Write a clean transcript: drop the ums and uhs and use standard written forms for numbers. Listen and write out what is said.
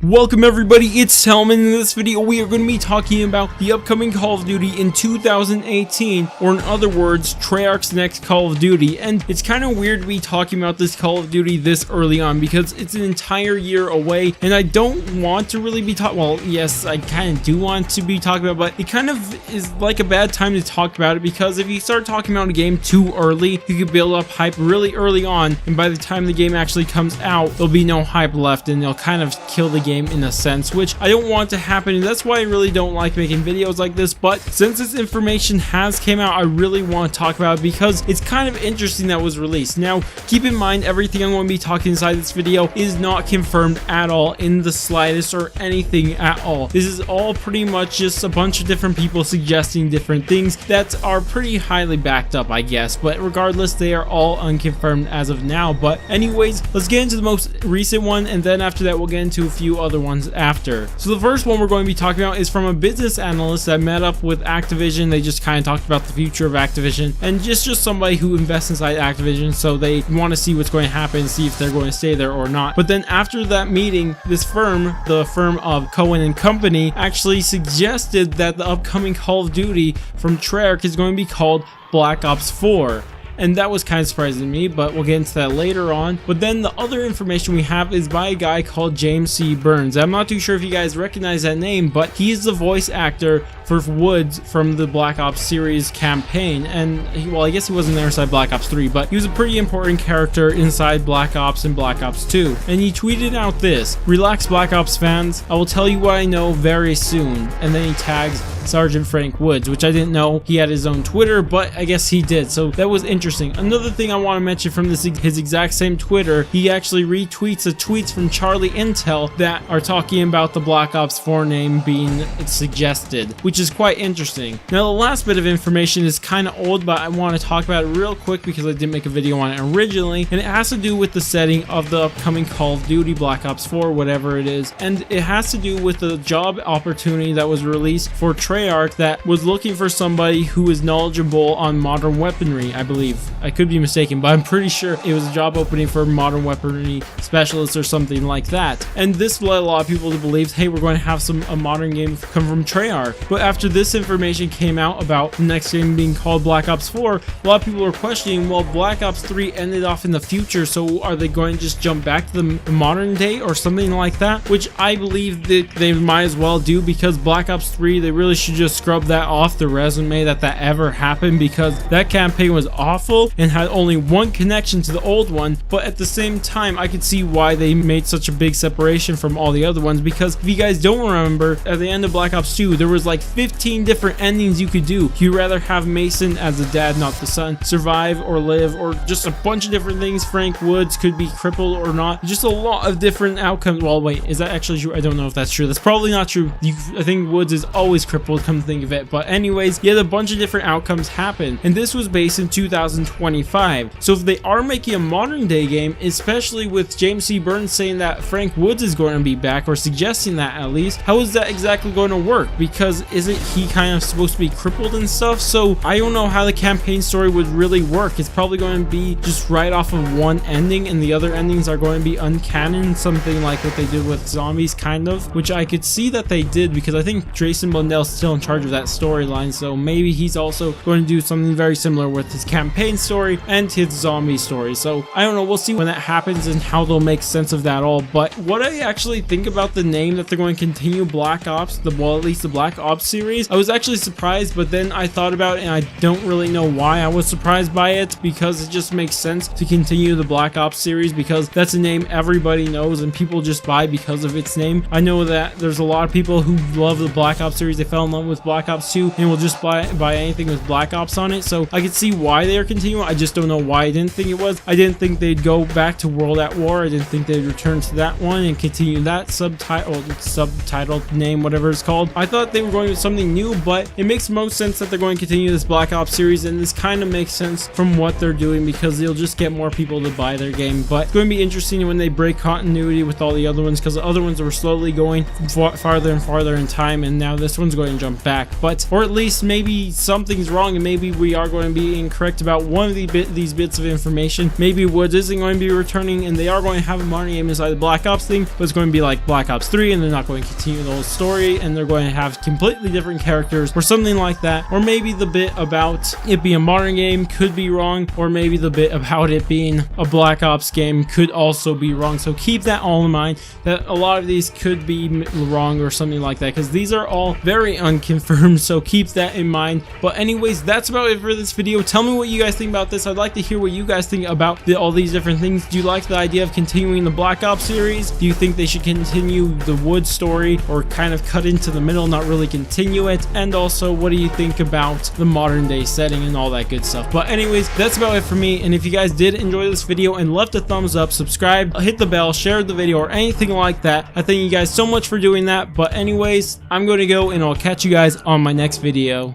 Welcome everybody, it's Selman. In this video we are going to be talking about the upcoming Call of Duty in 2018, or in other words, Treyarch's next Call of Duty. And it's kind of weird to be talking about this Call of Duty this early on because it's an entire year away, and I don't want to really be well, yes, I kind of do want to be talking about it, but it kind of is like a bad time to talk about it, because if you start talking about a game too early, you could build up hype really early on, and by the time the game actually comes out, there'll be no hype left, and they'll kind of kill the game in a sense, which I don't want to happen, and that's why I really don't like making videos like this. But since this information has came out, I really want to talk about it because it's kind of interesting that it was released. Now keep in mind, everything I'm going to be talking inside this video is not confirmed at all in the slightest, or anything at all. This is all pretty much just a bunch of different people suggesting different things that are pretty highly backed up, I guess, but regardless, they are all unconfirmed as of now. But anyways, let's get into the most recent one, and then after that we'll get into a few other ones after. So the first one we're going to be talking about is from a business analyst that met up with Activision. They just kind of talked about the future of Activision, and just somebody who invests inside Activision, so they want to see what's going to happen, see if they're going to stay there or not. But then after that meeting, this firm, the firm of Cohen and Company, actually suggested that the upcoming Call of Duty from Treyarch is going to be called Black Ops 4. And that was kind of surprising to me, but we'll get into that later on. But then the other information we have is by a guy called James C. Burns. I'm not too sure if you guys recognize that name, but he is the voice actor for Woods from the Black Ops series campaign. And well, I guess he wasn't there inside Black Ops 3, but he was a pretty important character inside Black Ops and Black Ops 2. And he tweeted out this: "Relax, Black Ops fans, I will tell you what I know very soon." And then he tags Sergeant Frank Woods, which I didn't know he had his own Twitter, but I guess he did, so that was interesting. Another thing I want to mention from his exact same Twitter, he actually retweets the tweets from Charlie Intel that are talking about the Black Ops 4 name being suggested, which is quite interesting. Now the last bit of information is kind of old, but I want to talk about it real quick because I did make a video on it originally, and it has to do with the setting of the upcoming Call of Duty Black Ops 4, whatever it is, and it has to do with the job opportunity that was released for Treyarch that was looking for somebody who is knowledgeable on modern weaponry. I believe, I could be mistaken, but I'm pretty sure it was a job opening for modern weaponry specialist or something like that. And this led a lot of people to believe, hey, we're going to have a modern game come from Treyarch. But after this information came out about the next game being called Black Ops 4, a lot of people were questioning, well, Black Ops 3 ended off in the future, so are they going to just jump back to the modern day or something like that? Which I believe that they might as well do, because Black Ops 3, they really should just scrub that off the resume that ever happened, because that campaign was awful and had only one connection to the old one. But at the same time, I could see why they made such a big separation from all the other ones, because if you guys don't remember, at the end of Black Ops 2 there was like 15 different endings you could do. You'd rather have Mason as the dad, not the son, survive or live, or just a bunch of different things. Frank Woods could be crippled or not, just a lot of different outcomes. Well, wait, is that actually true? I don't know if that's true. That's probably not true. I think Woods is always crippled, come to think of it. But anyways, you had a bunch of different outcomes happen, and this was based in 2025. So if they are making a modern day game, especially with James C. Burns saying that Frank Woods is going to be back, or suggesting that at least, how is that exactly going to work? Because isn't he kind of supposed to be crippled and stuff? So I don't know how the campaign story would really work. It's probably going to be just right off of one ending, and the other endings are going to be uncanon, something like what they did with zombies, kind of, which I could see that they did, because I think Jason Blundell's still in charge of that storyline, so maybe he's also going to do something very similar with his campaign story and his zombie story. So I don't know, we'll see when that happens and how they'll make sense of that all. But what I actually think about the name that they're going to continue Black Ops, well, at least the Black Ops series, I was actually surprised, but then I thought about it and I don't really know why I was surprised by it, because it just makes sense to continue the Black Ops series, because that's a name everybody knows and people just buy because of its name. I know that there's a lot of people who love the Black Ops series, they fell in love with Black Ops 2 and will just buy anything with Black Ops on it, so I could see why they are continuing. I just don't know why I didn't think it was. I didn't think they'd go back to World at War. I didn't think they'd return to that one and continue that subtitled name, whatever it's called. I thought they were going with something new, but it makes most sense that they're going to continue this Black Ops series, and this kind of makes sense from what they're doing, because they'll just get more people to buy their game. But it's going to be interesting when they break continuity with all the other ones, because the other ones were slowly going farther and farther in time, and now this one's going to jump back. But, or at least maybe something's wrong, and maybe we are going to be incorrect about about one of these bits of information. Maybe Woods isn't going to be returning, and they are going to have a modern game inside the Black Ops thing, but it's going to be like Black Ops 3, and they're not going to continue the whole story, and they're going to have completely different characters or something like that. Or maybe the bit about it being a modern game could be wrong, or maybe the bit about it being a Black Ops game could also be wrong. So keep that all in mind, that a lot of these could be wrong or something like that, because these are all very unconfirmed, so keep that in mind. But anyways, that's about it for this video. Tell me what you guys think about this. I'd like to hear what you guys think about all these different things. Do you like the idea of continuing the Black Ops series? Do you think they should continue the Woods story, or kind of cut into the middle, not really continue it? And also, what do you think about the modern day setting and all that good stuff? But anyways, that's about it for me, and if you guys did enjoy this video and left a thumbs up, subscribe, hit the bell, share the video, or anything like that, I thank you guys so much for doing that. But anyways, I'm going to go, and I'll catch you guys on my next video.